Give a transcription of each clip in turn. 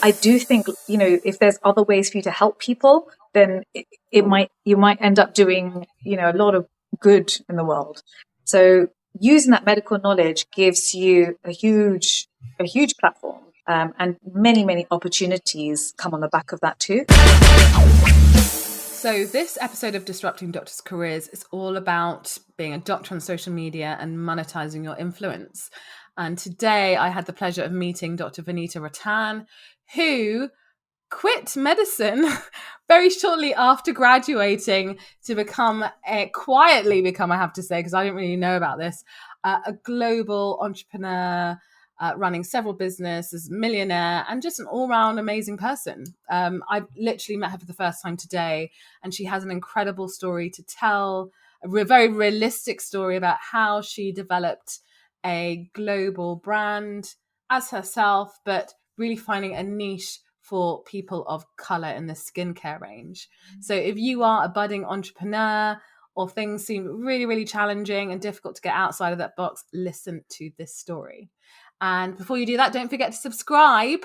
I do think, if there's other ways for you to help people, then you might end up doing, a lot of good in the world. So using that medical knowledge gives you a huge platform, and many, many opportunities come on the back of that too. So this episode of Disrupting Doctors' Careers is all about being a doctor on social media and monetizing your influence. And today I had the pleasure of meeting Dr. Vanita Rattan, who quit medicine very shortly after graduating to quietly become, I have to say, because I didn't really know about this, a global entrepreneur, running several businesses, millionaire, and just an all-round amazing person. I literally met her for the first time today, and she has an incredible story to tell, a very realistic story about how she developed a global brand as herself, but really finding a niche for people of color in the skincare range. So if you are a budding entrepreneur or things seem really, really challenging and difficult to get outside of that box, listen to this story. And before you do that, don't forget to subscribe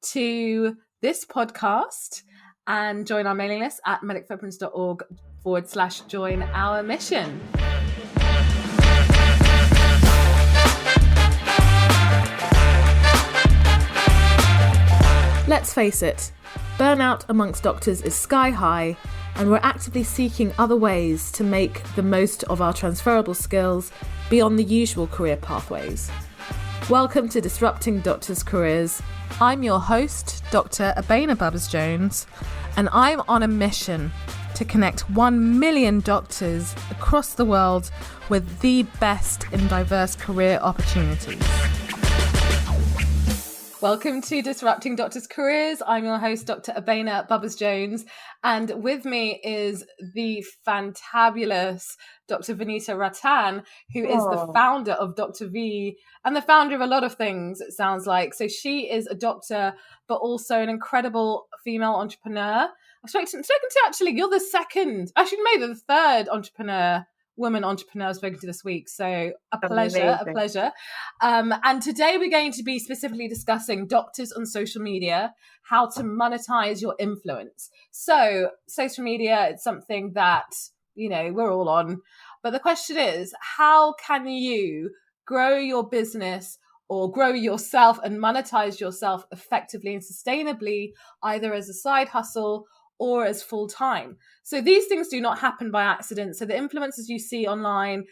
to this podcast and join our mailing list at medicfootprints.org/join our mission. Let's face it, burnout amongst doctors is sky high, and we're actively seeking other ways to make the most of our transferable skills beyond the usual career pathways. Welcome to Disrupting Doctors' Careers. I'm your host, Dr. Bubbers-Jones, and I'm on a mission to connect 1 million doctors across the world with the best in diverse career opportunities. Welcome to Disrupting Doctors' Careers. I'm your host, Dr. Bubbers-Jones, and with me is the fantabulous Dr. Vanita Rattan, who is the founder of Dr. V and the founder of a lot of things, it sounds like. So she is a doctor, but also an incredible female entrepreneur. I've spoken to actually, you're the second, actually maybe the third woman entrepreneur I've spoken to this week. So a pleasure. And today we're going to be specifically discussing doctors on social media, how to monetize your influence. So social media, it's something that, we're all on. But the question is, how can you grow your business or grow yourself and monetize yourself effectively and sustainably, either as a side hustle or as full-time? So these things do not happen by accident. So the influencers you see online,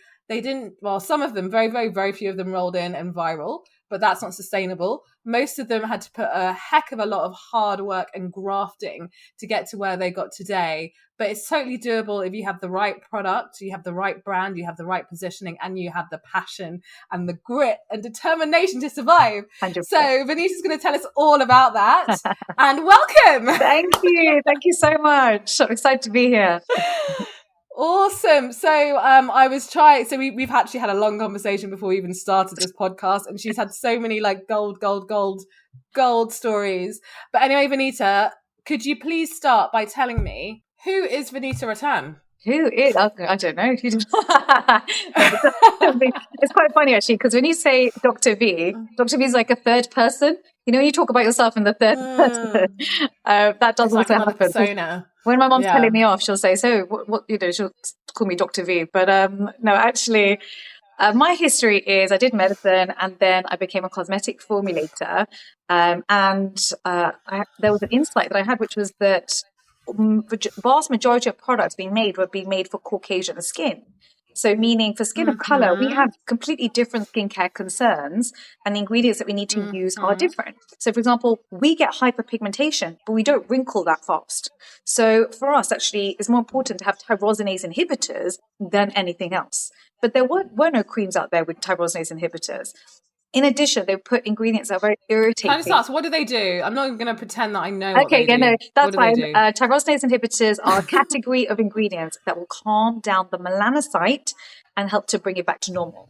some of them, very, very, very few of them rolled in and viral, but that's not sustainable. Most of them had to put a heck of a lot of hard work and grafting to get to where they got today. But it's totally doable if you have the right product, you have the right brand, you have the right positioning, and you have the passion and the grit and determination to survive. 100%. So Vanita's going to tell us all about that. And welcome. Thank you. Thank you so much. I'm excited to be here. Awesome. So we've actually had a long conversation before we even started this podcast, and she's had so many like gold stories. But anyway, Vanita, could you please start by telling me, who is Vanita Rattan? Who is? I don't know. It's quite funny actually, because when you say Dr. V is like a third person. When you talk about yourself in the third person, that does also happen. Persona. When my mom's telling me off, she'll say, "So what?" She'll call me Dr. V. But no, actually, my history is I did medicine and then I became a cosmetic formulator. There was an insight that I had, which was that the vast majority of products being made were being made for Caucasian skin. So meaning for skin of color, we have completely different skincare concerns, and the ingredients that we need to use are different. So for example, we get hyperpigmentation, but we don't wrinkle that fast. So for us, actually, it's more important to have tyrosinase inhibitors than anything else. But there were no creams out there with tyrosinase inhibitors. In addition, they put ingredients that are very irritating. Can I just ask, what do they do? I'm not even going to pretend that I know what they do. Okay, no, that's fine. Tyrosinase inhibitors are a category of ingredients that will calm down the melanocyte and help to bring it back to normal.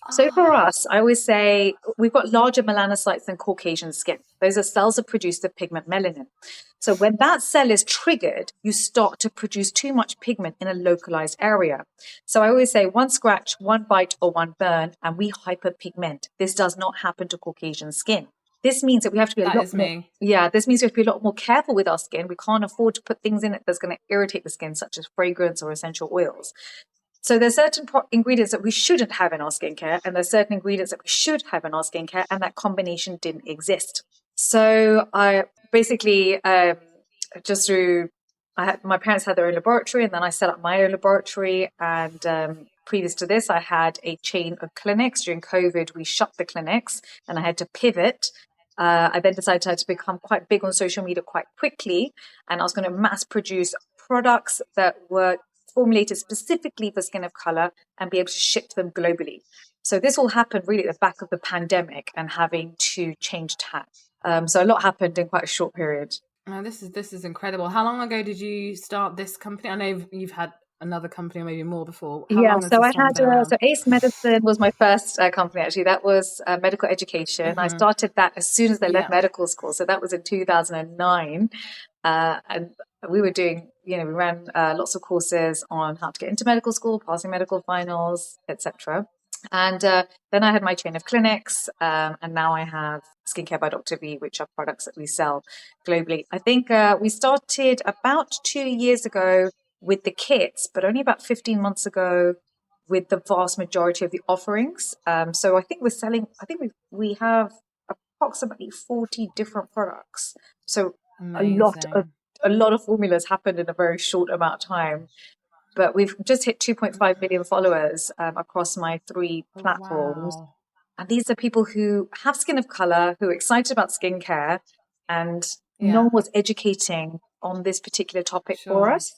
So for us, I always say we've got larger melanocytes than Caucasian skin. Those are cells that produce the pigment melanin. So when that cell is triggered, you start to produce too much pigment in a localized area. So I always say one scratch, one bite, or one burn, and we hyperpigment. This does not happen to Caucasian skin. This means that we have to be That is me. this means we have to be a lot more careful with our skin. We can't afford to put things in it that's going to irritate the skin, such as fragrance or essential oils. So there's certain ingredients that we shouldn't have in our skincare, and there's certain ingredients that we should have in our skincare, and that combination didn't exist. So I basically just through my parents had their own laboratory, and then I set up my own laboratory. And previous to this, I had a chain of clinics. During COVID, we shut the clinics, and I had to pivot. I then decided to become quite big on social media quite quickly, and I was going to mass produce products that were formulated specifically for skin of color and be able to ship them globally. So this all happened really at the back of the pandemic and having to change tack. So a lot happened in quite a short period. Oh, this is incredible. How long ago did you start this company? I know you've had another company or maybe more before. How long has so this one been around? So Ace Medicine was my first company, actually. That was medical education. I started that as soon as I left medical school. So that was in 2009. And we were doing, we ran lots of courses on how to get into medical school, passing medical finals, etc. And then I had my chain of clinics, and now I have Skincare by Dr. V, which are products that we sell globally. I think we started about 2 years ago with the kits, but only about 15 months ago with the vast majority of the offerings. So I think we have approximately 40 different products. So Amazing. a lot of formulas happened in a very short amount of time. But we've just hit 2.5 million followers across my 3 platforms. Wow. And these are people who have skin of color, who are excited about skincare, and no one was educating on this particular topic for us.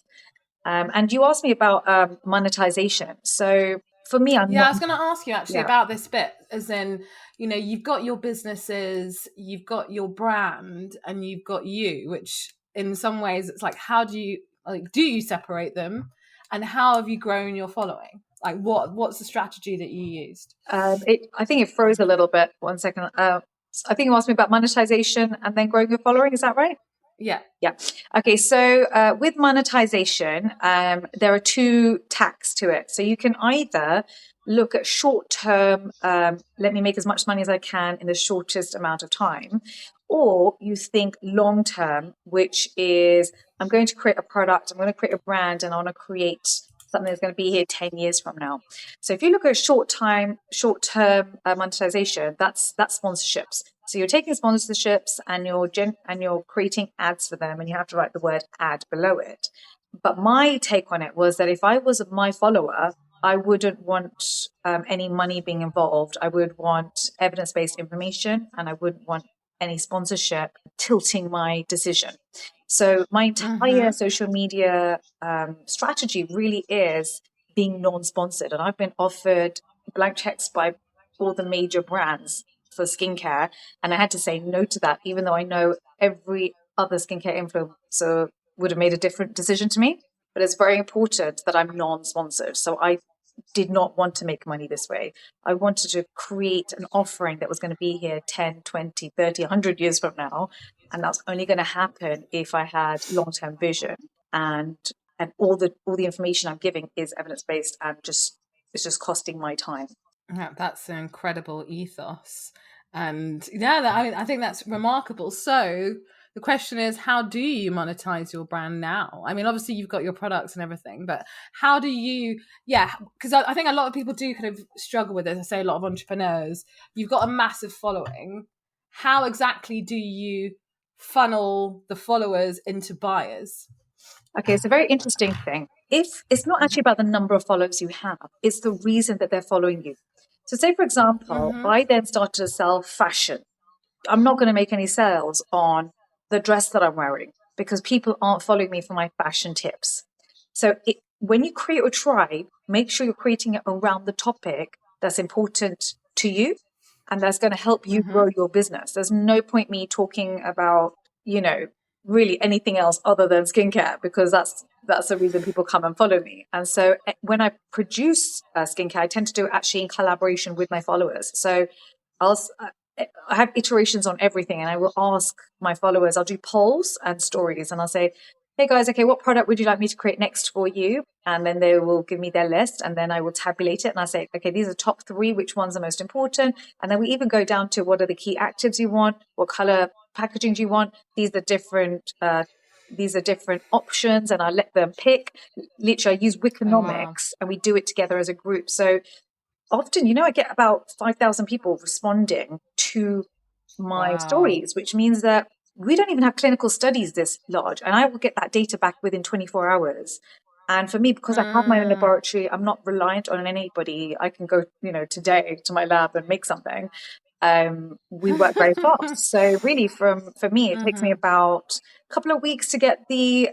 And you asked me about monetization. So for me, I was going to ask you actually about this bit, as in, you've got your businesses, you've got your brand, and you've got you, which in some ways it's like, how do you separate them? And how have you grown your following? Like, what's the strategy that you used? I think it froze a little bit. 1 second. I think you asked me about monetization and then growing your following. Is that right? Yeah. Okay. So with monetization, there are 2 tacks to it. So you can either look at short term, let me make as much money as I can in the shortest amount of time, or you think long term, which is I'm going to create a product, I'm going to create a brand, and I want to create something that's going to be here 10 years from now. So if you look at short-term monetization, that's sponsorships. So you're taking sponsorships and you're creating ads for them, and you have to write the word ad below it. But my take on it was that if I was my follower, I wouldn't want any money being involved. I would want evidence-based information, and I wouldn't want any sponsorship tilting my decision. So my entire social media strategy really is being non-sponsored. And I've been offered blank checks by all the major brands for skincare. And I had to say no to that, even though I know every other skincare influencer would have made a different decision to me. But it's very important that I'm non-sponsored. So I did not want to make money this way. I wanted to create an offering that was going to be here 10, 20, 30, 100 years from now. And that's only going to happen if I had long-term vision, and all the information I'm giving is evidence-based, and it's just costing my time. Yeah, that's an incredible ethos. And I think that's remarkable. So the question is, how do you monetize your brand now? I mean, obviously you've got your products and everything, but how do you, because I think a lot of people do kind of struggle with it. I say a lot of entrepreneurs, you've got a massive following. How exactly do you funnel the followers into buyers? Okay, it's a very interesting thing. If it's not actually about the number of followers you have, it's the reason that they're following you. So say, for example, I then started to sell fashion. I'm not going to make any sales on the dress that I'm wearing because people aren't following me for my fashion tips. So when you create a tribe, make sure you're creating it around the topic that's important to you, and that's going to help you grow your business. There's no point me talking about, really anything else other than skincare, because that's the reason people come and follow me. And so when I produce skincare, I tend to do it actually in collaboration with my followers. So I have iterations on everything, and I will ask my followers, I'll do polls and stories, and I'll say, hey guys, okay, what product would you like me to create next for you? And then they will give me their list, and then I will tabulate it, and I say, okay, these are top 3, which ones are most important? And then we even go down to what are the key actives you want, what color packaging do you want? These are different options, and I let them pick. Literally, I use Oh, wow. Wikonomics, and we do it together as a group. So often, I get about 5,000 people responding to my Wow. stories, which means that we don't even have clinical studies this large, and I will get that data back within 24 hours. And for me, because I have my own Mm. laboratory, I'm not reliant on anybody. I can go, today to my lab and make something. We work very fast. So really, for me, it takes me Mm-hmm. about a couple of weeks to get the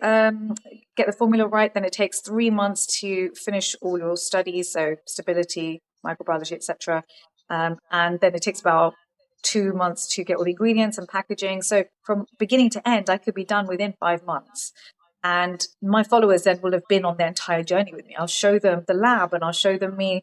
formula right. Then it takes 3 months to finish all your studies, so stability, microbiology, etc. And then it takes about 2 months to get all the ingredients and packaging. So from beginning to end, I could be done within 5 months. And my followers then will have been on their entire journey with me. I'll show them the lab, and I'll show them me,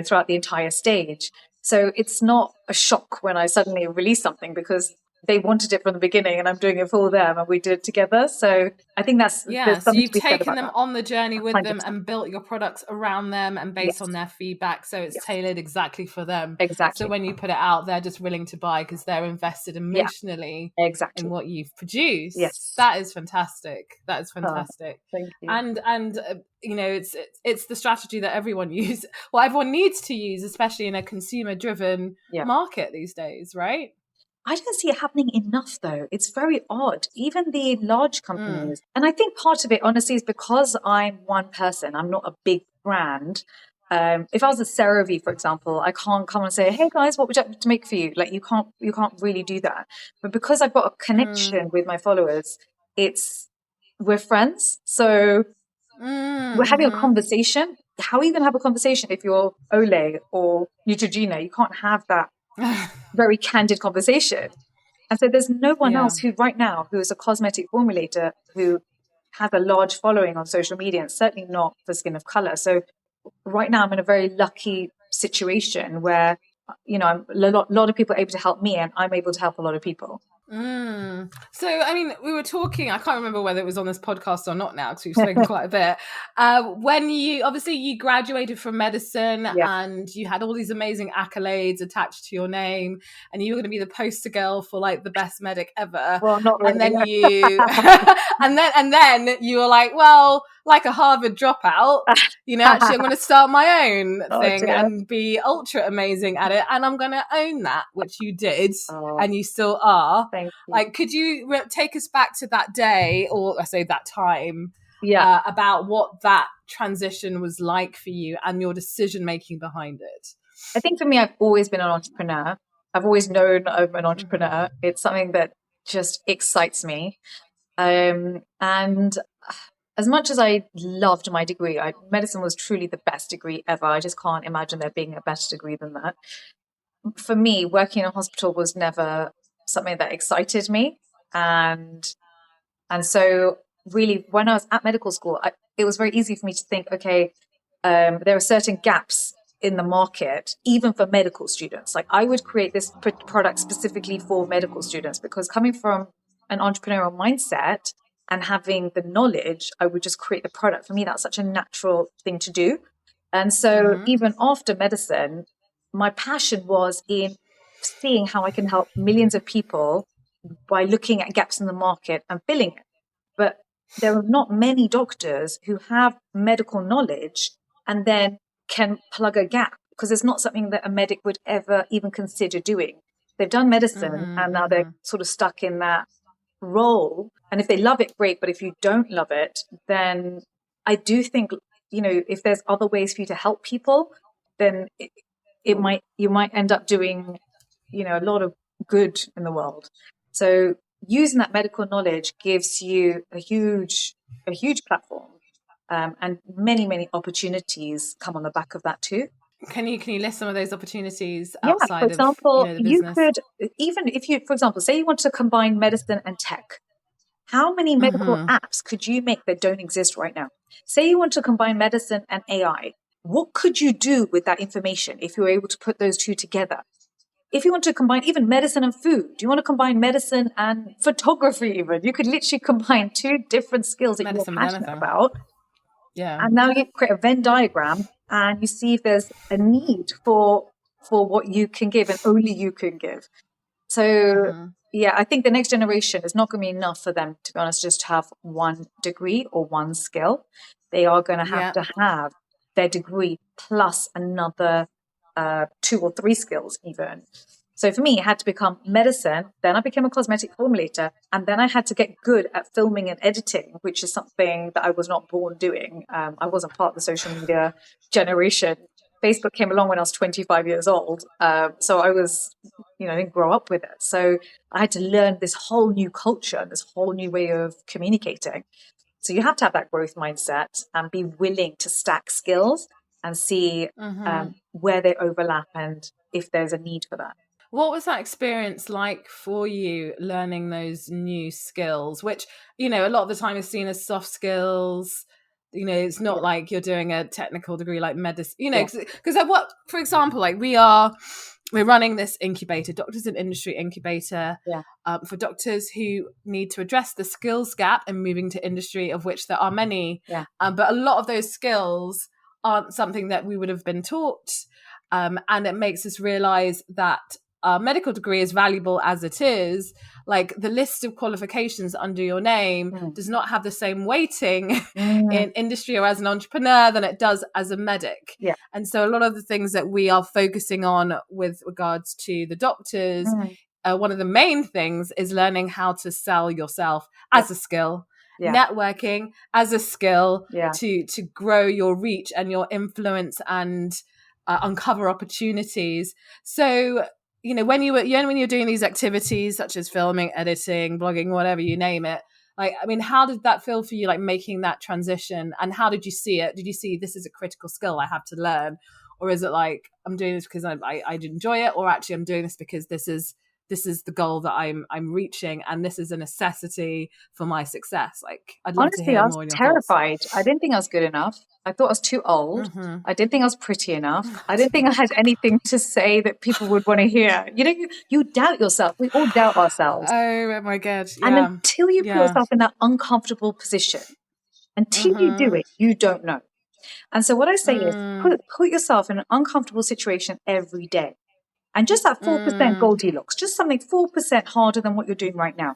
throughout the entire stage. So it's not a shock when I suddenly release something, because they wanted it from the beginning and I'm doing it for them and we did it together. So I think Yeah, there's so something to you've be said taken about them that. on the journey with them 100%. and built your products around them and based on Yes. their feedback. So it's Yes. tailored exactly for them. So Exactly. when you put it out, they're just willing to buy because they're invested Yeah. emotionally in Exactly. what you've produced. Yes. That is fantastic. That is Oh, fantastic. thank you. And it's the strategy that everyone uses. Well, everyone needs to use, especially in a consumer driven Yeah. market these days, right? I don't see it happening enough, though. It's very odd. Even the large Mm. companies. And I think part of it, honestly, is because I'm one person. I'm not a big brand. If I was a CeraVe, for example, I can't come and say, "Hey guys, what would you like me to make for you?" Like you can't really do that. But because I've got a Mm. connection with my followers, we're friends. So we're having a Mm-hmm. conversation. How are you going to have a conversation if you're Ole or Neutrogena? You can't have that very candid conversation. And so there's no one Yeah. else who right now who is a cosmetic formulator who has a large following on social media, and certainly not for skin of color. So right now I'm in a very lucky situation where, a lot of people are able to help me and I'm able to help a lot of people. So, I mean, we were talking, I can't remember whether it was on this podcast or not now, because we've spoken quite a bit. When you graduated from medicine Yeah. and you had all these amazing accolades attached to your name, and you were going to be the poster girl for like the best medic ever. Well, not And really. then and then you were like, well, like a Harvard dropout, actually I'm going to start my own Oh thing dear. and be ultra amazing at it. And I'm going to own that, which you did. Oh, And you still are. thank you. Like, could you take us back to that day, or I say that time, Yeah. about what that transition was like for you and your decision making behind it? I think for me, I've always been an entrepreneur. I've always known I'm an Mm-hmm. entrepreneur. It's something that just excites me. And as much as I loved my degree, medicine was truly the best degree ever. I just can't imagine there being a better degree than that. For me, working in a hospital was never something that excited me. And so really, when I was at medical school, it was very easy for me to think, okay, there are certain gaps in the market, even for medical students. Like I would create this product specifically for medical students, because coming from an entrepreneurial mindset and having the knowledge, I would just create the product. For me, that's such a natural thing to do. And so Mm-hmm. even after medicine, my passion was in seeing how I can help millions of people by looking at gaps in the market and filling it. But there are not many doctors who have medical knowledge and then can plug a gap, because it's not something that a medic would ever even consider doing. They've done medicine and Mm-hmm. now they're Mm-hmm. sort of stuck in that role. And if they love it, great. But if you don't love it, then I do think, if there's other ways for you to help people, then you might end up doing, a lot of good in the world. So using that medical knowledge gives you a huge platform, and many opportunities come on the back of that too. Can you list some of those opportunities Yeah, for outside of example, the you business? could, even if you, for example, say you want to combine medicine and tech, how many medical Mm-hmm. apps could you make that don't exist right now? Say you want to combine medicine and AI. What could you do with that information if you were able to put those two together? if you want to combine even medicine and food, you want to combine medicine and photography even, you could literally combine two different skills that Medicine you're with passionate anything. about. Yeah. And now you create a Venn diagram and you see if there's a need for what you can give and only you can give. So yeah, I think the next generation is not going to be enough for them, to be honest, just to have one degree or one skill. They are going to have their degree plus another 2 or 3 skills even. So for me, it had to become medicine. Then I became a cosmetic formulator. And then I had to get good at filming and editing, which is something that I was not born doing. I wasn't part of the social media generation. Facebook came along when I was 25 years old. So I was, I didn't grow up with it. So I had to learn this whole new culture, this whole new way of communicating. So you have to have that growth mindset and be willing to stack skills and see where they overlap and if there's a need for that. What was that experience like for you, learning those new skills, which, a lot of the time is seen as soft skills? It's not like you're doing a technical degree like medicine, because what, for example, like we're running this incubator, Doctors in Industry incubator, for doctors who need to address the skills gap in moving to industry, of which there are many. But a lot of those skills aren't something that we would have been taught. And it makes us realize that a medical degree, as valuable as it is, like the list of qualifications under your name does not have the same weighting in industry or as an entrepreneur than it does as a medic. And so a lot of the things that we are focusing on with regards to the doctors, one of the main things is learning how to sell yourself as a skill, networking as a skill, to grow your reach and your influence and uncover opportunities. So when you're doing these activities such as filming, editing, blogging, whatever, you name it, how did that feel for you, like making that transition? And how did you see it? Did you see this is a critical skill I have to learn? Or is it like, I'm doing this because I enjoy it, or actually I'm doing this because this is the goal that I'm reaching, and this is a necessity for my success? Like, I'd love to hear more on your terrified. thoughts. I didn't think I was good enough. I thought I was too old. I didn't think I was pretty enough. I didn't think I had anything to say that people would want to hear. You doubt yourself. We all doubt ourselves. Oh my God. Yeah. And until you put yourself in that uncomfortable position, until you do it, you don't know. And so what I say is put yourself in an uncomfortable situation every day. And just that 4% Goldilocks, just something 4% harder than what you're doing right now.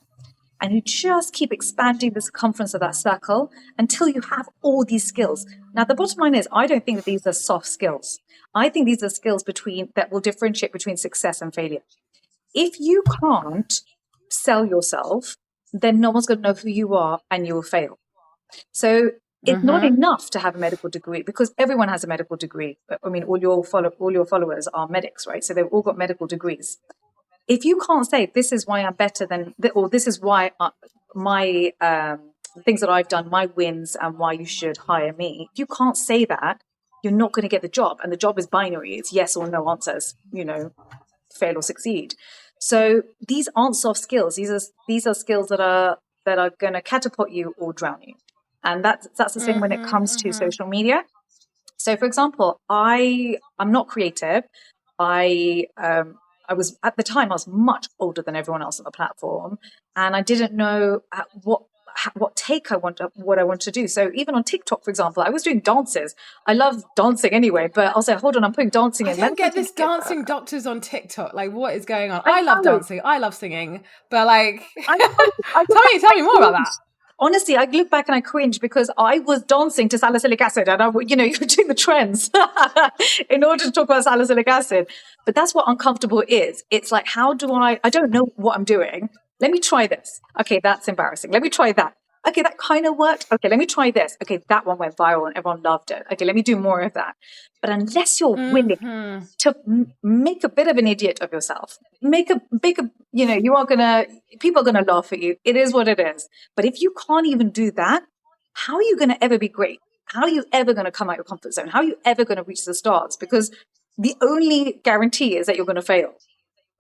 And you just keep expanding the circumference of that circle until you have all these skills. Now, the bottom line is, I don't think that these are soft skills. I think these are skills that will differentiate between success and failure. If you can't sell yourself, then no one's going to know who you are and you will fail. So it's not enough to have a medical degree, because everyone has a medical degree. I mean, all your followers are medics, right? So they've all got medical degrees. If you can't say this is why I'm better than, or this is why my things that I've done, my wins, and why you should hire me, if you can't say that, you're not going to get the job. And the job is binary. It's yes or no answers, fail or succeed. So these aren't soft skills. These are skills that are going to catapult you or drown you. And that's the same when it comes to social media. So, for example, I'm not creative. I was, at the time, I was much older than everyone else on the platform, and I didn't know what I want to do. So even on TikTok, for example, I was doing dances. I love dancing anyway, but I'll say, hold on, I'm putting dancing in. I don't get this dancing doctors on TikTok. Like, what is going on? I love dancing. I love singing, but like, tell me more about that. Honestly, I look back and I cringe, because I was dancing to salicylic acid, and you're doing the trends in order to talk about salicylic acid. But that's what uncomfortable is. It's like, how do I don't know what I'm doing. Let me try this. Okay, that's embarrassing. Let me try that. Okay, that kind of worked. Okay, let me try this. Okay, that one went viral and everyone loved it. Okay, let me do more of that. But unless you're willing to make a bit of an idiot of yourself, make a bigger, people are going to laugh at you. It is what it is. But if you can't even do that, how are you going to ever be great? How are you ever going to come out your comfort zone? How are you ever going to reach the stars? Because the only guarantee is that you're going to fail.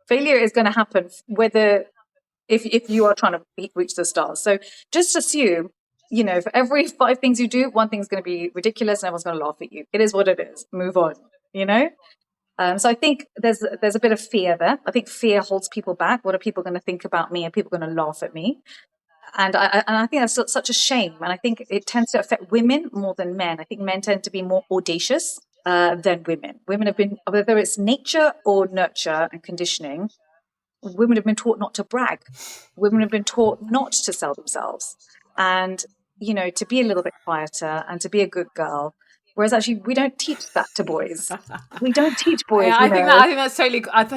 Failure is going to happen whether if you are trying to reach the stars. So just assume, for every 5 things you do, one thing's going to be ridiculous and everyone's going to laugh at you. It is what it is. Move on, So I think there's a bit of fear there. I think fear holds people back. What are people going to think about me? Are people going to laugh at me? And I think that's such a shame. And I think it tends to affect women more than men. I think men tend to be more audacious than women. Women have been, whether it's nature or nurture and conditioning, women have been taught not to brag. Women have been taught not to sell themselves and, to be a little bit quieter and to be a good girl. Whereas actually we don't teach that to boys. We don't teach boys. I think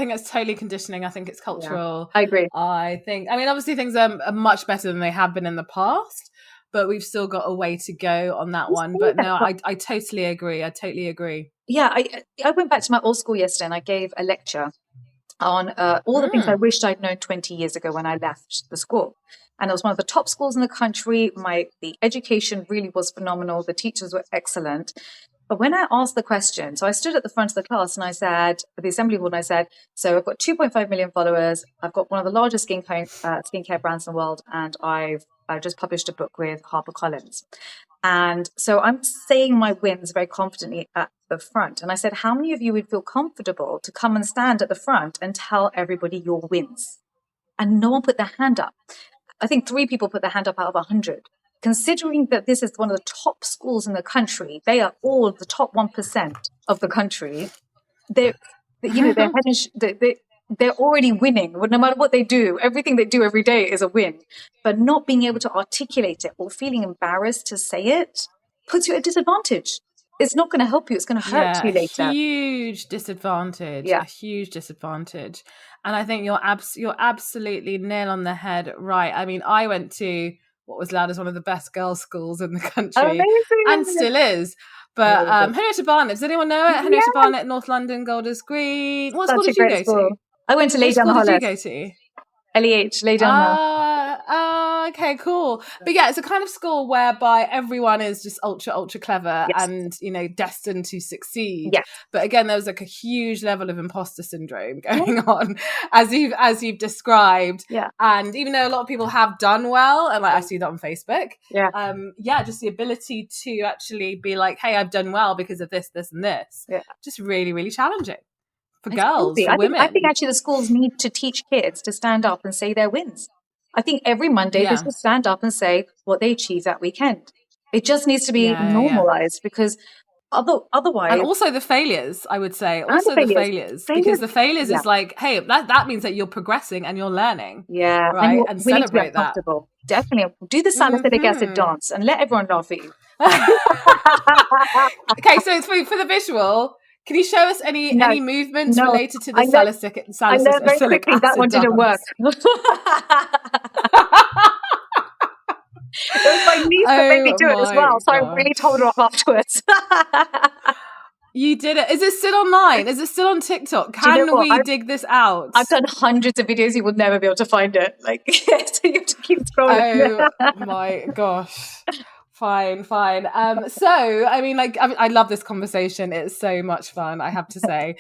that's totally conditioning. I think it's cultural. Yeah, I agree. Obviously things are much better than they have been in the past, but we've still got a way to go on that one. But no, I totally agree. Yeah, I went back to my old school yesterday and I gave a lecture on all the things I wished I'd known 20 years ago when I left the school. And it was one of the top schools in the country. The education really was phenomenal. The teachers were excellent. But when I asked the question, so I stood at the front of the class and I said, at the assembly hall, and I said, so I've got 2.5 million followers. I've got one of the largest skincare brands in the world. And I've just published a book with HarperCollins. And so I'm saying my wins very confidently at the front. And I said, how many of you would feel comfortable to come and stand at the front and tell everybody your wins? And no one put their hand up. I think 3 people put their hand up out of 100. Considering that this is one of the top schools in the country, they are all the top 1% of the country. They're already winning. No matter what they do, everything they do every day is a win. But not being able to articulate it or feeling embarrassed to say it puts you at a disadvantage. It's not going to help you. It's going to hurt you later. A huge disadvantage. And I think you're absolutely nail on the head right. I mean, I went to what was allowed as one of the best girls' schools in the country. Amazing. And still is. But Henrietta Barnett, does anyone know it? Henrietta Barnett, North London, Golders Green. What school did you go to? I went to Leydown Hollis. What school did you go to? LEH, Leydown Hollis. Okay, cool. But yeah, it's a kind of school whereby everyone is just ultra clever and, destined to succeed. Yes. But again, there was like a huge level of imposter syndrome going on as you've described. Yeah. And even though a lot of people have done well, and I see that on Facebook. Yeah. Just the ability to actually be like, hey, I've done well because of this, this, and this. Yeah. Just really, really challenging. For girls, for women. I think actually the schools need to teach kids to stand up and say their wins. I think every Monday they should stand up and say what they achieved that weekend. It just needs to be normalized because otherwise... And also the failures, I would say. Also the failures. Because the failures is like, hey, that means that you're progressing and you're learning. Yeah. Right? And celebrate that. Definitely. Do the salicylic acid dance and let everyone laugh at you. Okay, so for the visual... Can you show us any movements related to the salicylic acid? I learned very quickly that one didn't work. It was my niece that made me do it as well, so I really told her off afterwards. You did it. Is it still online? Is it still on TikTok? Can we dig this out? I've done hundreds of videos. You will never be able to find it. So you have to keep scrolling. Oh my gosh. Fine. So, I mean, I love this conversation. It's so much fun, I have to say.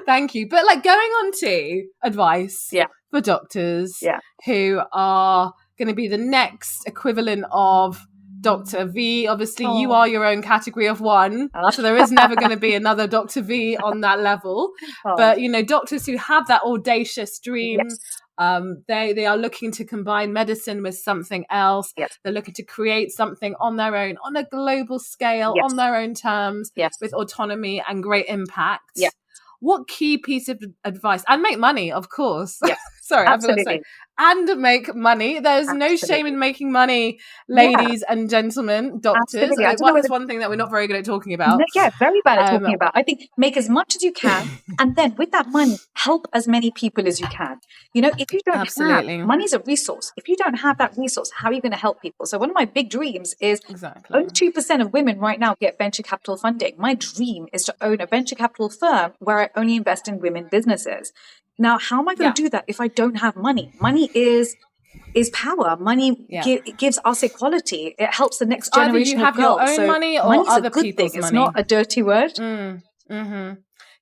Thank you. But going on to advice for doctors who are going to be the next equivalent of Dr. V. Obviously, you are your own category of one. So there is never going to be another Dr. V on that level. But, doctors who have that audacious dream, they are looking to combine medicine with something else. They're looking to create something on their own, on a global scale, on their own terms, with autonomy and great impact. What key piece of advice, and make money, of course. Sorry, I forgot to say. And make money. There's no shame in making money, ladies and gentlemen, doctors. That's one thing that we're not very good at talking about. Very bad at talking about. I think make as much as you can, and then with that money, help as many people as you can. If you don't have, money's a resource. If you don't have that resource, how are you going to help people? So one of my big dreams is only 2% of women right now get venture capital funding. My dream is to own a venture capital firm where I only invest in women businesses. Now, how am I going to do that if I don't have money? Money is power. Money gives us equality. It helps the next generation of girls. Either you have your own money or other people's money. It's not a dirty word.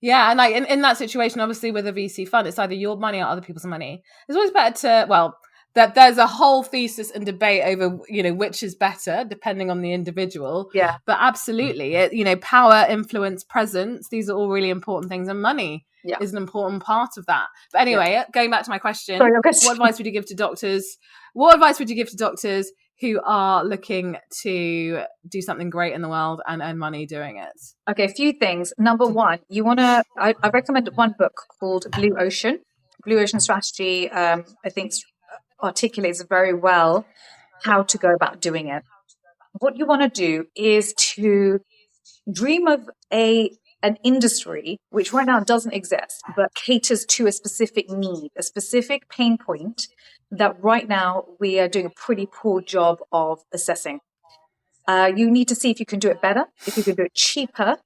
Yeah, and in that situation, obviously with a VC fund, it's either your money or other people's money. It's always better to, that there's a whole thesis and debate over, which is better depending on the individual. Yeah. But absolutely, power, influence, presence, these are all really important things, and money is an important part of that. But anyway, going back to my question, what advice would you give to doctors? What advice would you give to doctors who are looking to do something great in the world and earn money doing it? Okay, a few things. Number one, I recommend one book called Blue Ocean. Blue Ocean Strategy, I think, articulates very well how to go about doing it. What you want to do is to dream of an industry which right now doesn't exist, but caters to a specific need, a specific pain point that right now we are doing a pretty poor job of assessing. You need to see if you can do it better, if you can do it cheaper.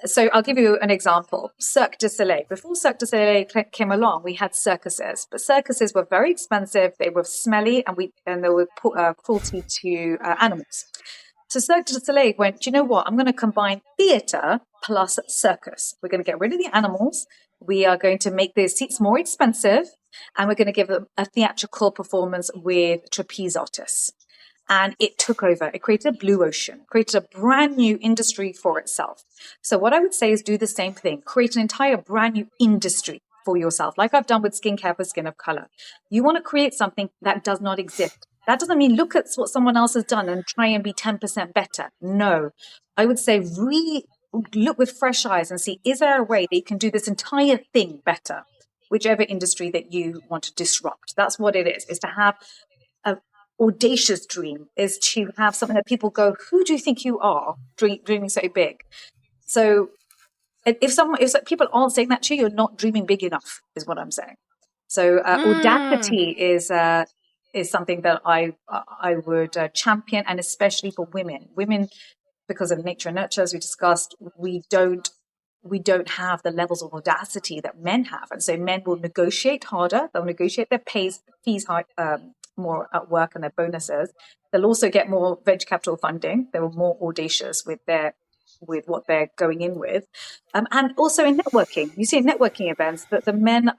So I'll give you an example. Cirque du Soleil. Before Cirque du Soleil came along, we had circuses, but circuses were very expensive. They were smelly, and they were cruelty to animals. So Cirque du Soleil went, do you know what? I'm going to combine theatre plus circus. We're going to get rid of the animals. We are going to make the seats more expensive, and we're going to give them a theatrical performance with trapeze artists. And it took over. It created a blue ocean, created a brand new industry for itself. So what I would say is do the same thing. Create an entire brand new industry for yourself, like I've done with skincare for skin of color. You want to create something that does not exist. That doesn't mean look at what someone else has done and try and be 10% better. No, I would say look with fresh eyes and see, is there a way that you can do this entire thing better? Whichever industry that you want to disrupt. That's what it is to have a audacious dream, is to have something that people go, who do you think you are dreaming so big? So if people aren't saying that to you, you're not dreaming big enough, is what I'm saying. So audacity is something that I would champion, and especially for women. Women, because of nature and nurture, as we discussed, we don't have the levels of audacity that men have, and so men will negotiate harder. They'll negotiate their fees more at work and their bonuses. They'll also get more venture capital funding. They were more audacious with what they're going in with. And also in networking, you see in networking events that the men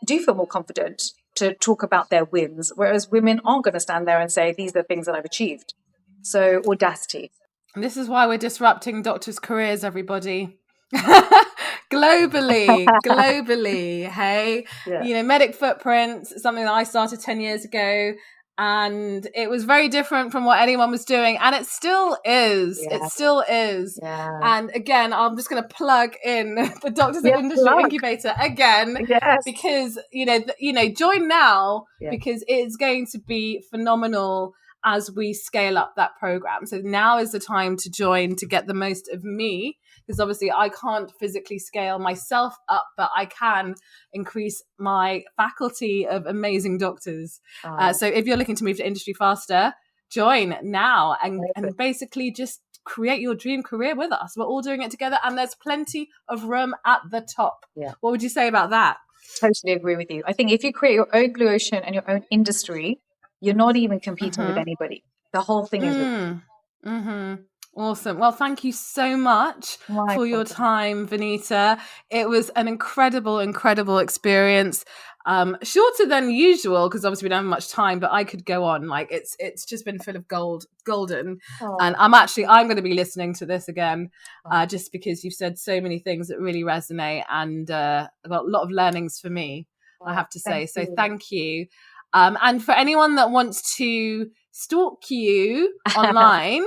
do feel more confident to talk about their wins, whereas women aren't going to stand there and say, these are the things that I've achieved. So audacity. And this is why we're disrupting doctors' careers, everybody. globally, hey? Yeah. Medic Footprints, something that I started 10 years ago, and it was very different from what anyone was doing, and it still is. Yeah. It still is. Yeah. And again, I'm just going to plug in the Doctors in Industry Incubator again, because join now, because it's going to be phenomenal as we scale up that program. So now is the time to join to get the most of me, because obviously I can't physically scale myself up, but I can increase my faculty of amazing doctors. So if you're looking to move to industry faster, join now and basically just create your dream career with us. We're all doing it together, and there's plenty of room at the top. Yeah. What would you say about that? Totally agree with you. I think if you create your own blue ocean and your own industry, you're not even competing with anybody. The whole thing is Awesome. Well, thank you so much for your time, Vanita. It was an incredible experience. Shorter than usual, because obviously we don't have much time, but I could go on. Like it's just been full of golden. And I'm going to be listening to this again, just because you've said so many things that really resonate, and I've got a lot of learnings for me, I have to say. So thank you. And for anyone that wants to stalk you online,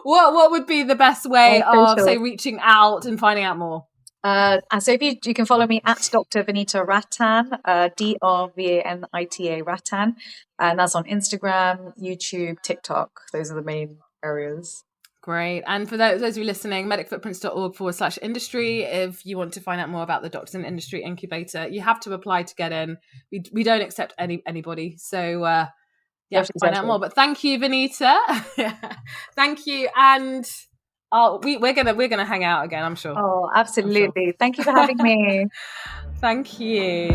what would be the best way of, say, reaching out and finding out more? And so if you can follow me at Dr Vanita Rattan, DrVanita Rattan, and that's on Instagram, YouTube, TikTok. Those are the main areas. Great. And for those of you listening, medicfootprints.org/industry. If you want to find out more about the Doctors in Industry Incubator, you have to apply to get in. We don't accept anybody. So you have to find out more. But thank you, Vanita. Thank you. And we're gonna hang out again, I'm sure. Oh, absolutely. Thank you for having me. Thank you.